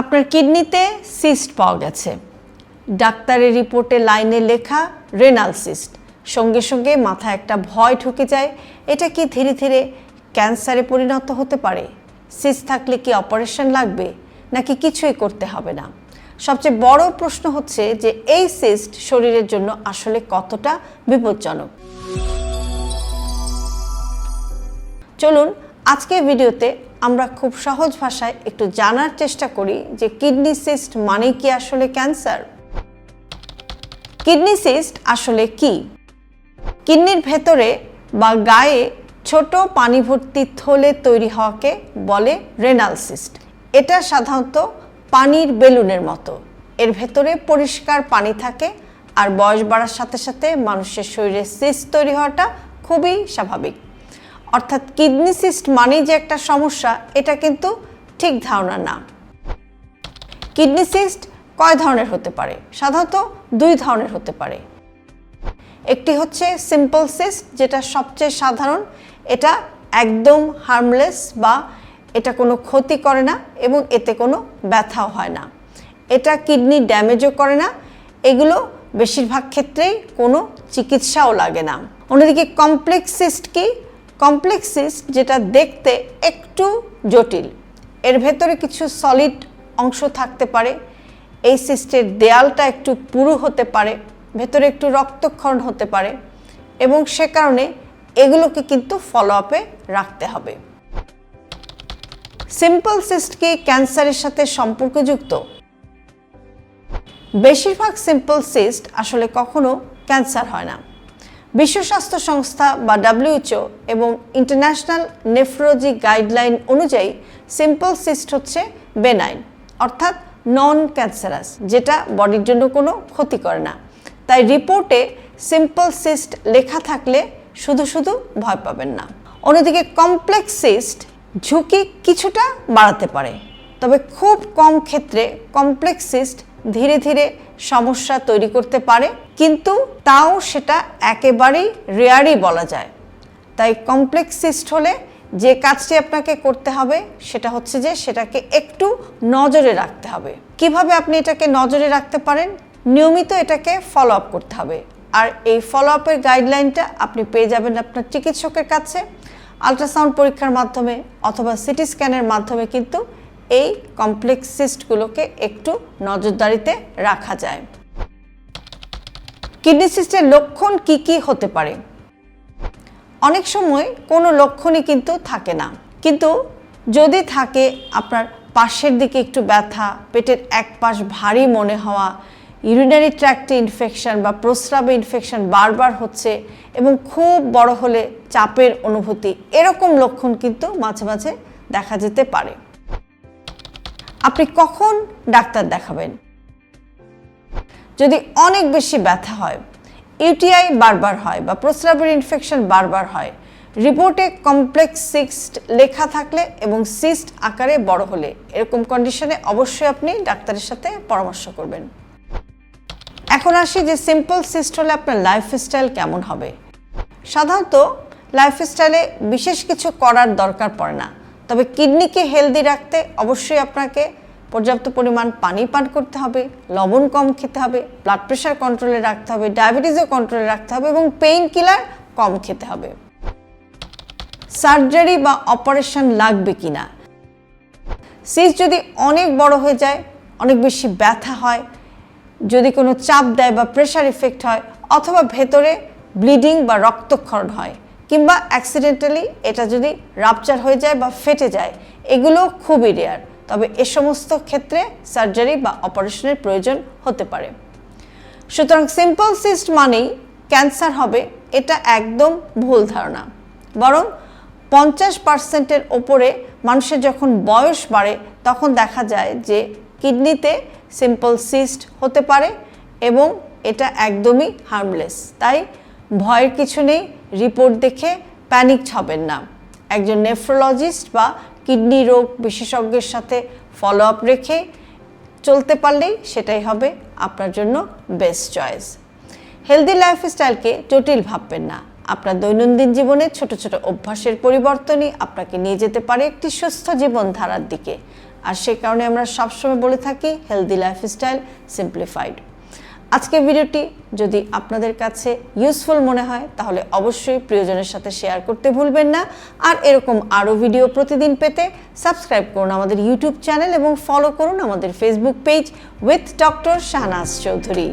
আপনার কিডনিতে সিস্ট পাওয়া গেছে, ডাক্তারের রিপোর্টে লাইনে লেখা রেনাল সিস্ট। সঙ্গে সঙ্গে মাথায় একটা ভয় ঢুকে যায়, এটা কি ধীরে ধীরে ক্যান্সারে পরিণত হতে পারে? সিস্ট থাকলে কি অপারেশন লাগবে নাকি কিছুই করতে হবে না? সবচেয়ে বড় প্রশ্ন হচ্ছে যে এই সিস্ট শরীরের জন্য আসলে কতটা বিপজ্জনক। চলুন আজকের ভিডিওতে আমরা খুব সহজ ভাষায় একটু জানার চেষ্টা করি যে কিডনি সিস্ট মানে কি আসলে ক্যান্সার। কিডনি সিস্ট আসলে কি? কিডনির ভেতরে বা গায়ে ছোট পানি ভর্তি থলে তৈরি হওয়াকে বলে রেনাল সিস্ট। এটা সাধারণত পানির বেলুনের মতো। এর ভেতরে পরিষ্কার পানি থাকে, আর বয়স বাড়ার সাথে সাথে মানুষের শরীরে সিস্ট তৈরি হওয়াটা খুবই স্বাভাবিক। অর্থাৎ কিডনি সিস্ট মানেই যে একটা সমস্যা, এটা কিন্তু ঠিক ধারণা না। কিডনি সিস্ট কয় ধরনের হতে পারে? সাধারণত দুই ধরনের হতে পারে। একটি হচ্ছে সিম্পল সিস্ট, যেটা সবচেয়ে সাধারণ। এটা একদম হার্মলেস বা এটা কোনো ক্ষতি করে না এবং এতে কোনো ব্যথাও হয় না। এটা কিডনি ড্যামেজও করে না। এগুলো বেশিরভাগ ক্ষেত্রেই কোনো চিকিৎসাও লাগে না। অন্যদিকে কমপ্লেক্স সিস্ট কি? কমপ্লেক্স সিস্ট যেটা দেখতে একটু জটিল, এর ভেতরে কিছু সলিড অংশ থাকতে পারে। এই সিস্টের দেয়ালটা একটু পুরু হতে পারে, ভেতরে একটু রক্তক্ষরণ হতে পারে এবং সে কারণে এগুলোকে কিন্তু ফলো আপে রাখতে হবে। সিম্পল সিস্ট কি ক্যান্সারের সাথে সম্পর্কযুক্ত? বেশিরভাগ সিম্পল সিস্ট আসলে কখনো ক্যান্সার হয় না। বিশ্ব স্বাস্থ্য সংস্থা বা WHO এবং ইন্টারন্যাশনাল নেফ্রোলজি গাইডলাইন অনুযায়ী সিম্পল সিস্ট হচ্ছে বেনাইন, অর্থাৎ নন ক্যান্সারাস, যেটা বডির জন্য কোনো ক্ষতি করে না। তাই রিপোর্টে সিম্পল সিস্ট লেখা থাকলে শুধু শুধু ভয় পাবেন না। অন্যদিকে কমপ্লেক্স সিস্ট ঝুঁকি কিছুটা বাড়াতে পারে, তবে খুব কম ক্ষেত্রে কমপ্লেক্স সিস্ট ধীরে ধীরে সমস্যা তৈরি করতে পারে, কিন্তু তাও সেটা একেবারেই রেয়ারই বলা যায়। তাই কমপ্লেক্স সিস্ট হলে যে কাজটি আপনাকে করতে হবে সেটা হচ্ছে যে সেটাকে একটু নজরে রাখতে হবে। কিভাবে আপনি এটাকে নজরে রাখতে পারেন? নিয়মিত এটাকে ফলো আপ করতে হবে। আর এই ফলো আপের গাইডলাইনটা আপনি পেয়ে যাবেন আপনার চিকিৎসকের কাছে। আল্ট্রাসাউন্ড পরীক্ষার মাধ্যমে অথবা সিটি স্ক্যানের মাধ্যমে কিন্তু এই কমপ্লেক্স সিস্টগুলোকে একটু নজরদারিতে রাখা যায়। কিডনি সিস্টের লক্ষণ কি কি হতে পারে? অনেক সময় কোনো লক্ষণই কিন্তু থাকে না, কিন্তু যদি থাকে আপনার পাশের দিকে একটু ব্যথা, পেটের এক পাশ ভারী মনে হওয়া, ইউরিনারি ট্র্যাক্টে ইনফেকশন বা প্রস্রাবে ইনফেকশন বারবার হচ্ছে এবং খুব বড় হলে চাপের অনুভূতি, এরকম লক্ষণ কিন্তু মাঝে মাঝে দেখা যেতে পারে। আপনি কখন ডাক্তার দেখাবেন? যদি অনেক বেশি ব্যথা হয়, ইউটিআই বারবার হয় বা প্রস্রাবের ইনফেকশন বারবার হয়, রিপোর্টে কমপ্লেক্স সিস্ট লেখা থাকলে এবং সিস্ট আকারে বড় হলে, এরকম কন্ডিশনে অবশ্যই আপনি ডাক্তারের সাথে পরামর্শ করবেন। এখন আসি যে সিম্পল সিস্ট হলে আপনার লাইফস্টাইল কেমন হবে। সাধারণত লাইফস্টাইলে বিশেষ কিছু করার দরকার পড়ে না, তবে কিডনিকে হেলদি রাখতে অবশ্যই আপনাকে পর্যাপ্ত পরিমাণ পানি পান করতে হবে, লবণ কম খেতে হবে, ব্লাড প্রেশার কন্ট্রোলে রাখতে হবে, ডায়াবেটিসও কন্ট্রোলে রাখতে হবে এবং পেইন কিলার কম খেতে হবে। সার্জারি বা অপারেশন লাগবে কিনা? সিস্ট যদি অনেক বড় হয়ে যায়, অনেক বেশি ব্যথা হয়, যদি কোনো চাপ দেয় বা প্রেশার ইফেক্ট হয়, অথবা ভেতরে ব্লিডিং বা রক্তক্ষরণ হয়, কিংবা অ্যাক্সিডেন্টালি এটা যদি রাপচার হয়ে যায় বা ফেটে যায়, এগুলো খুবই রেয়ার। তবে এ সমস্ত ক্ষেত্রে সার্জারি বা অপারেশনের প্রয়োজন হতে পারে। সুতরাং সিম্পল সিস্ট মানেই ক্যান্সার হবে, এটা একদম ভুল ধারণা। বরং 50%-এর ওপরে মানুষের যখন বয়স বাড়ে তখন দেখা যায় যে কিডনিতে সিম্পল সিস্ট হতে পারে এবং এটা একদমই হার্মলেস। তাই ভয়ের কিছু নেই, রিপোর্ট দেখে প্যানিক হবেন না। একজন নেফ্রোলজিস্ট বা কিডনি রোগ বিশেষজ্ঞের সাথে ফলো আপ রেখে চলতে পারলেই সেটাই হবে আপনার জন্য বেস্ট চয়েস। হেলদি লাইফস্টাইলকে জটিল ভাববেন না। আপনার দৈনন্দিন জীবনের ছোট ছোট অভ্যাসের পরিবর্তনই আপনাকে নিয়ে যেতে পারে একটি সুস্থ জীবনধারার দিকে। আর সে কারণে আমরা সবসময় বলে থাকি হেলদি লাইফস্টাইল সিম্পলিফাইড। আজকের ভিডিওটি যদি আপনাদের কাছে ইউজফুল মনে হয় তাহলে অবশ্যই প্রিয়জনের সাথে শেয়ার করতে ভুলবেন না। আর এরকম আরও ভিডিও প্রতিদিন পেতে সাবস্ক্রাইব করুন আমাদের ইউটিউব চ্যানেল এবং ফলো করুন আমাদের Facebook page with doctor Shahnaz Chowdhury.